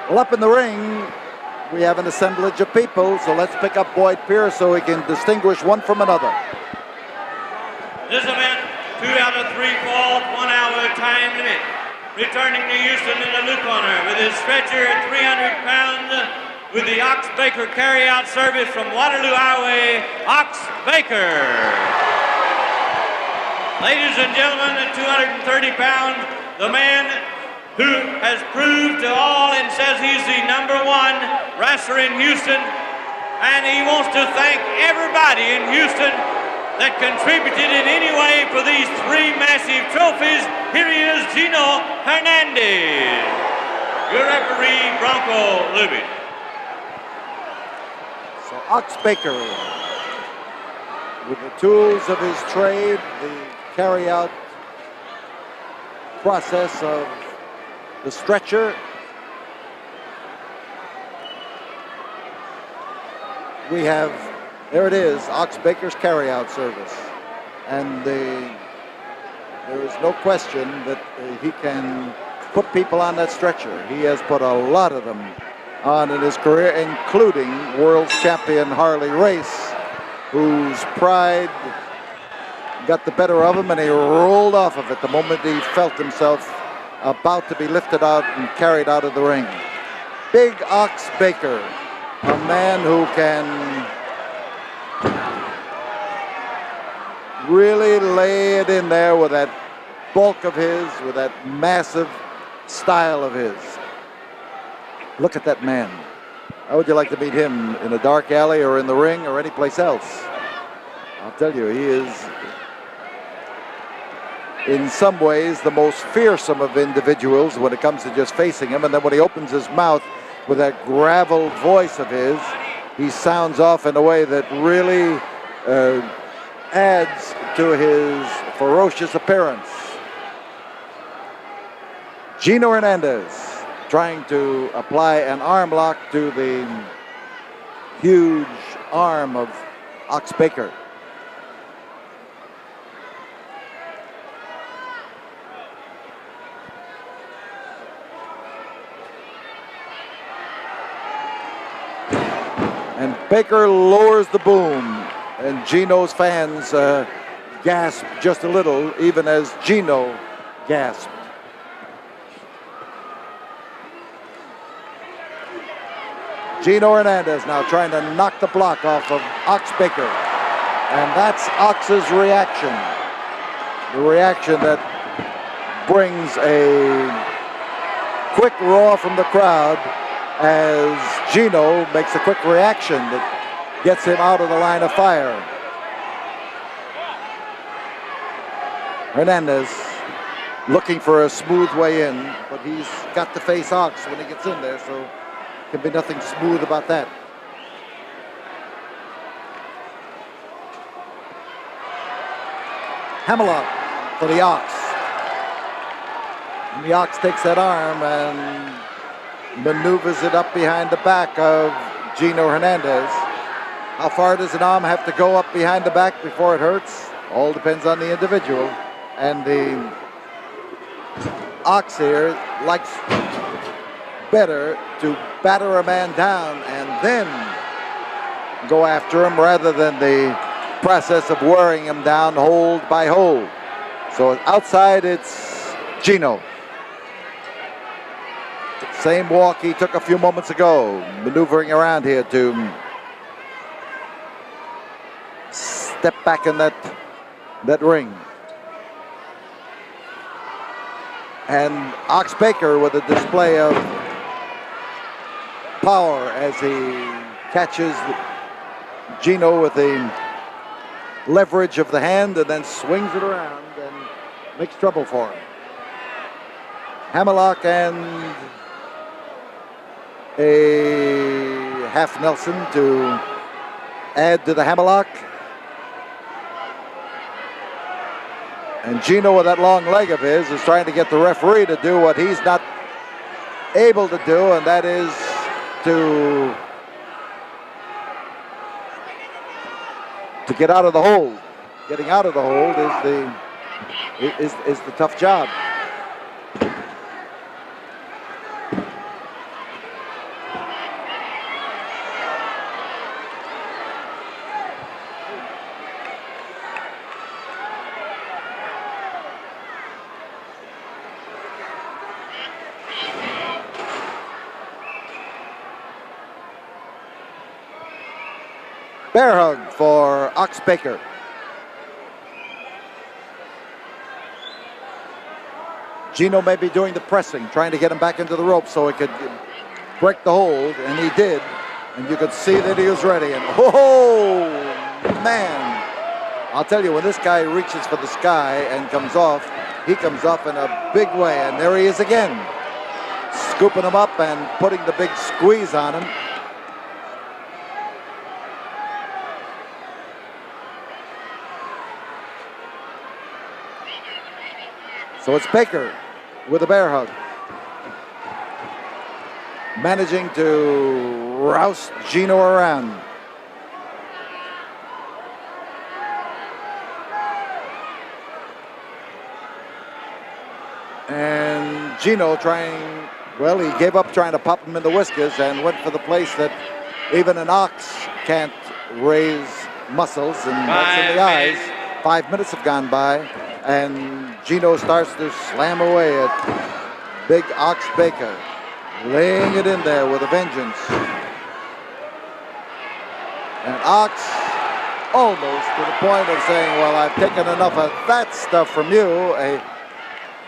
Well, up in the ring, we have an assemblage of people, so let's pick up Boyd Pierce so he can distinguish one from another. This event, 2 out of 3 falls, 1 hour time limit. Returning to Houston in the blue corner with his stretcher at 300 pounds with the Ox Baker carry-out service from Waterloo Highway, Ox Baker. Ladies and gentlemen, at 230 pounds, the man who has proved to all and says he's the #1 wrestler in Houston, and he wants to thank everybody in Houston that contributed in any way for these 3 massive trophies. Here he is, Gino Hernandez, your referee, Bronco Lubin. So Ox Baker, with the tools of his trade, the carry-out process of the stretcher, we have, there it is, Ox Baker's carry-out service. And there is no question that he can put people on that stretcher. He has put a lot of them on in his career, including world champion Harley Race, whose pride got the better of him, and he rolled off of it the moment he felt himself about to be lifted out and carried out of the ring. Big Ox Baker, a man who can really lay it in there with that bulk of his, with that massive style of his. Look at that man. How would you like to meet him in a dark alley or in the ring or any place else? I'll tell you, he is in some ways the most fearsome of individuals when it comes to just facing him. And then when he opens his mouth with that gravel voice of his, he sounds off in a way that really adds to his ferocious appearance. Gino Hernandez trying to apply an arm lock to the huge arm of Ox Baker. And Baker lowers the boom, and Gino's fans gasp just a little, even as Gino gasped. Gino Hernandez now trying to knock the block off of Ox Baker. And that's Ox's reaction. The reaction that brings a quick roar from the crowd as Gino makes a quick reaction that gets him out of the line of fire. Hernandez looking for a smooth way in, but he's got to face Ox when he gets in there, so can be nothing smooth about that. Hammerlock for the Ox. And the Ox takes that arm and maneuvers it up behind the back of Gino Hernandez. How far does an arm have to go up behind the back before it hurts? All depends on the individual. And the Ox here likes better to batter a man down and then go after him rather than the process of wearing him down hold by hold. So outside it's Gino. Same walk he took a few moments ago, maneuvering around here to step back in that ring. And Ox Baker with a display of power as he catches Gino with the leverage of the hand and then swings it around and makes trouble for him. Hammerlock and a half Nelson to add to the hammerlock. And Gino with that long leg of his is trying to get the referee to do what he's not able to do, and that is to get out of the hold. Getting out of the hold is the tough job. Bear hug for Ox Baker. Gino may be doing the pressing, trying to get him back into the rope so he could break the hold, and he did. And you could see that he was ready. And oh, man. I'll tell you, when this guy reaches for the sky and comes off, he comes off in a big way. And there he is again, scooping him up and putting the big squeeze on him. So it's Baker with a bear hug, managing to roust Gino around. And Gino trying, well, he gave up trying to pop him in the whiskers and went for the place that even an ox can't raise muscles, and that's in the eyes. 5 minutes have gone by, and Gino starts to slam away at big Ox Baker, laying it in there with a vengeance. And Ox almost to the point of saying, well, I've taken enough of that stuff from you.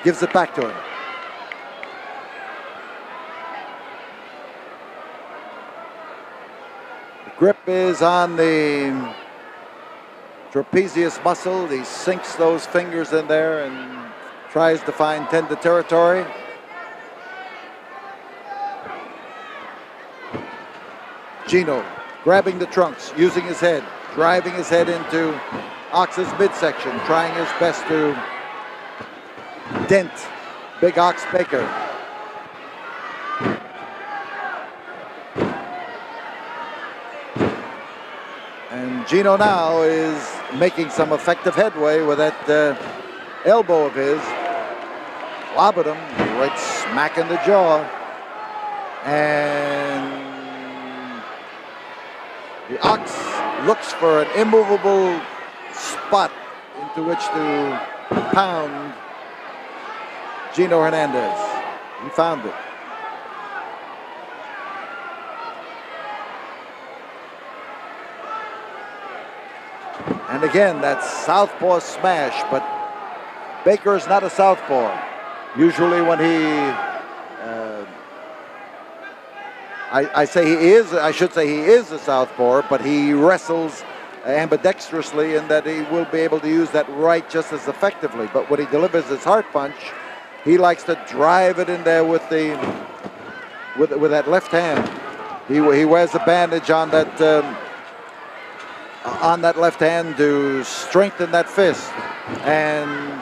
Gives it back to him. The grip is on the trapezius muscle. He sinks those fingers in there and tries to find tender territory. Gino grabbing the trunks, using his head, driving his head into Ox's midsection, trying his best to dent big Ox Baker. And Gino now is making some effective headway with that elbow of his. Clobbered him right smack in the jaw. And the Ox looks for an immovable spot into which to pound Gino Hernandez. He found it. And again, that southpaw smash, but Baker is not a southpaw. Usually when he, I say he is, I should say he is a southpaw, but he wrestles ambidextrously in that he will be able to use that right just as effectively. But when he delivers his heart punch, he likes to drive it in there with the with that left hand. He wears a bandage on that left hand to strengthen that fist. And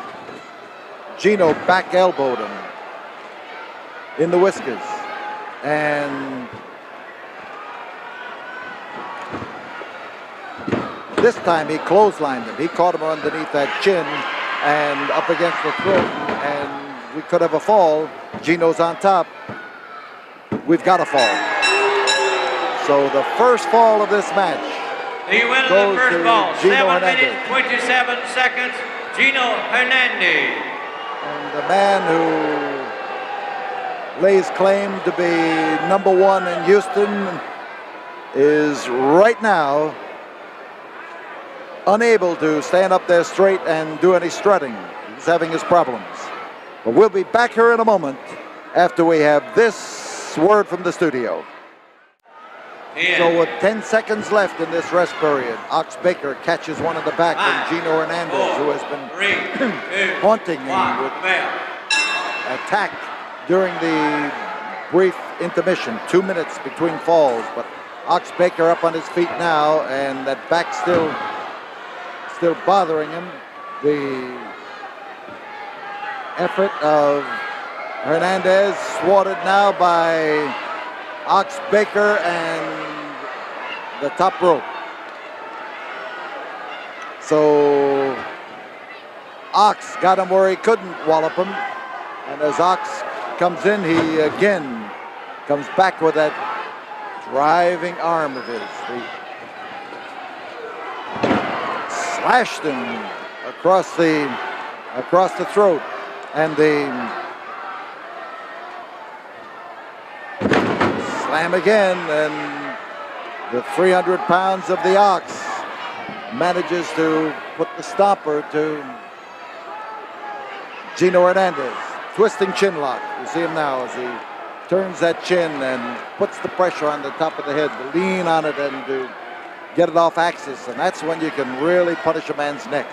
Gino back elbowed him in the whiskers, and this time he clotheslined him. He caught him underneath that chin and up against the throat, and we could have a fall. Gino's on top. We've got a fall. So the first fall of this match. The winner of the first fall, 7 minutes, 27 seconds, Gino Hernandez. And the man who lays claim to be #1 in Houston is right now unable to stand up there straight and do any strutting. He's having his problems. But we'll be back here in a moment after we have this word from the studio. So with 10 seconds left in this rest period, Ox Baker catches one in the back from Gino Hernandez, who has been haunting him with attack during the brief intermission, 2 minutes between falls. But Ox Baker up on his feet now, and that back still bothering him. The effort of Hernandez thwarted now by Ox Baker and the top rope. So Ox got him where he couldn't wallop him, and as Ox comes in, he again comes back with that driving arm of his. He slashed him across the throat, and the slam again, and The 300 pounds of the Ox manages to put the stopper to Gino Hernandez. Twisting chin lock. You see him now as he turns that chin and puts the pressure on the top of the head to lean on it and to get it off axis. And that's when you can really punish a man's neck.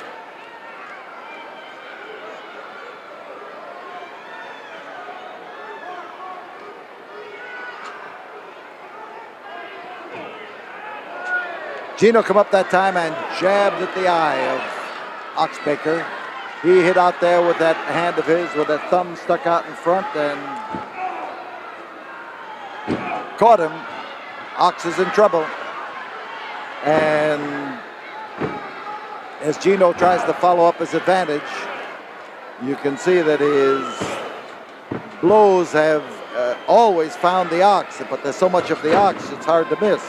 Gino come up that time and jabbed at the eye of Ox Baker. He hit out there with that hand of his with that thumb stuck out in front and caught him. Ox is in trouble. And as Gino tries to follow up his advantage, you can see that his blows have always found the Ox, but there's so much of the Ox, it's hard to miss.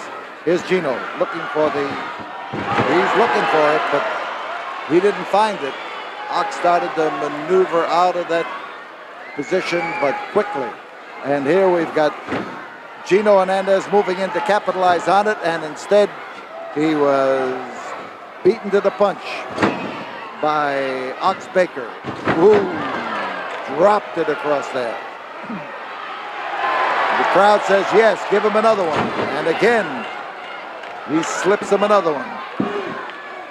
Here's Gino looking for he's looking for it, but he didn't find it. Ox started to maneuver out of that position, but quickly. And here we've got Gino Hernandez moving in to capitalize on it, and instead he was beaten to the punch by Ox Baker, who dropped it across there. The crowd says, yes, give him another one. And again, he slips him another one.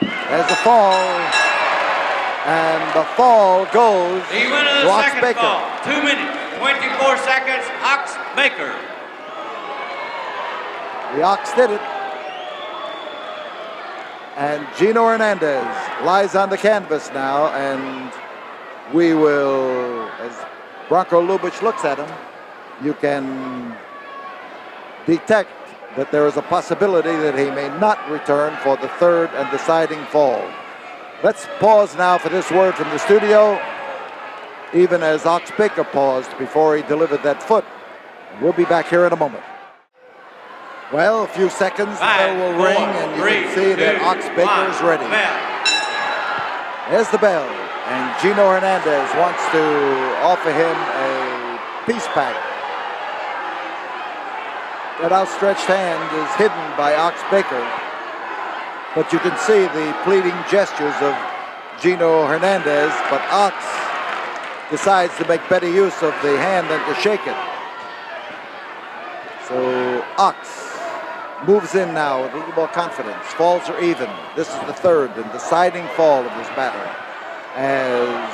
There's a fall, and the fall goes the winner of to the Ox second Baker. fall, 2 minutes, 24 seconds, Ox Baker. The Ox did it. And Gino Hernandez lies on the canvas now, and we will, as Bronco Lubitsch looks at him, you can detect that there is a possibility that he may not return for the third and deciding fall. Let's pause now for this word from the studio, even as Ox Baker paused before he delivered that foot. We'll be back here in a moment. Well, a few seconds, the bell will ring, and you can see that Ox Baker is ready. There's the bell, and Gino Hernandez wants to offer him a peace pact. That outstretched hand is hidden by Ox Baker, but you can see the pleading gestures of Gino Hernandez, but Ox decides to make better use of the hand than to shake it. So Ox moves in now with a little more confidence. Falls are even. This is the third and deciding fall of this battle, as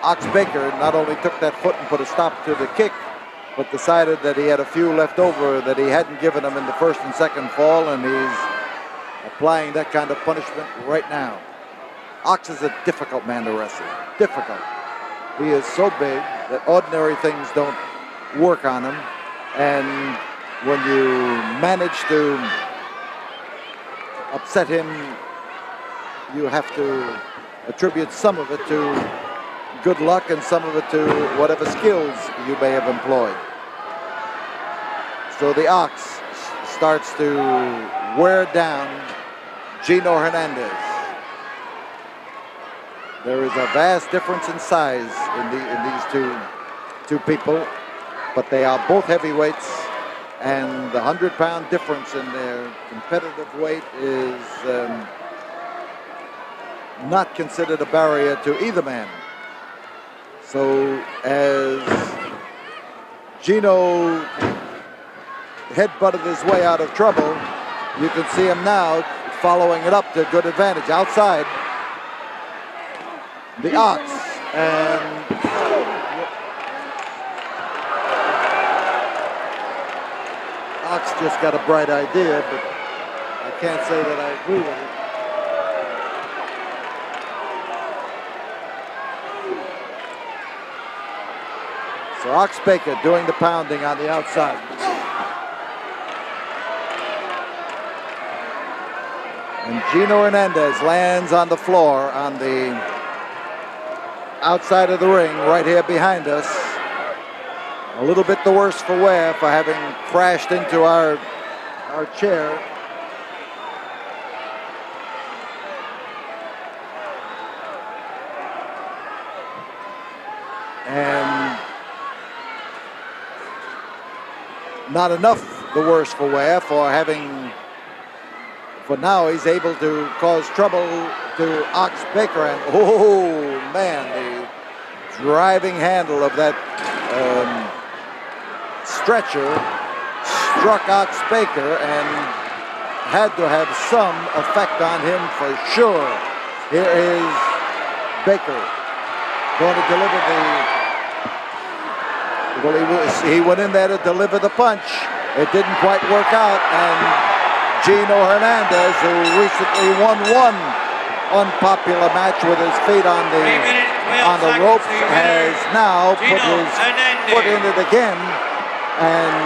Ox Baker not only took that foot and put a stop to the kick, but decided that he had a few left over that he hadn't given him in the first and second fall, and he's applying that kind of punishment right now. Ox is a difficult man to wrestle. Difficult. He is so big that ordinary things don't work on him, and when you manage to upset him, you have to attribute some of it to good luck and some of it to whatever skills you may have employed. So the Ox starts to wear down Gino Hernandez. There is a vast difference in size in these two people, but they are both heavyweights, and the 100-pound difference in their competitive weight is not considered a barrier to either man. So as Gino headbutted his way out of trouble, you can see him now following it up to good advantage. Outside, the Ox, and Ox just got a bright idea, but I can't say that I agree with it. So Ox Baker doing the pounding on the outside. And Gino Hernandez lands on the floor on the outside of the ring right here behind us. A little bit the worse for wear for having crashed into our chair. And not enough the worse for wear for having. But now he's able to cause trouble to Ox Baker, and oh man, the driving handle of that stretcher struck Ox Baker and had to have some effect on him for sure. Here is Baker going to deliver he went in there to deliver the punch. It didn't quite work out, and Gino Hernandez, who recently won one unpopular match with his feet on the ropes, has now put his foot in it again and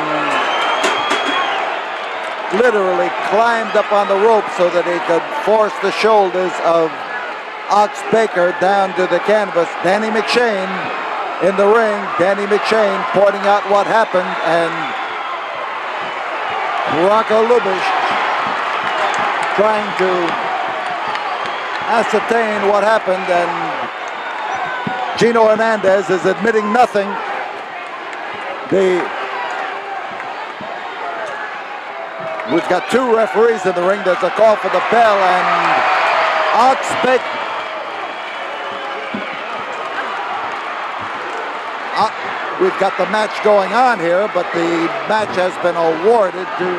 literally climbed up on the rope so that he could force the shoulders of Ox Baker down to the canvas. Danny McShane in the ring. Danny McShane pointing out what happened, and Rocco Lubish trying to ascertain what happened, and Gino Hernandez is admitting nothing. We've got two referees in the ring. There's a call for the bell, and Ox Baker. We've got the match going on here, but the match has been awarded to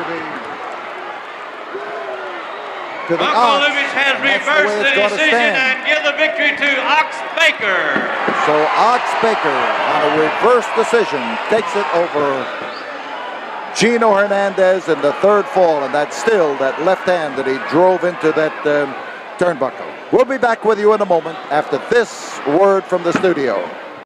the Uncle Ox. Lubish has reversed the decision and give the victory to Ox Baker. So Ox Baker, on a reverse decision, takes it over Gino Hernandez in the third fall, and that's still that left hand that he drove into that turnbuckle. We'll be back with you in a moment after this word from the studio.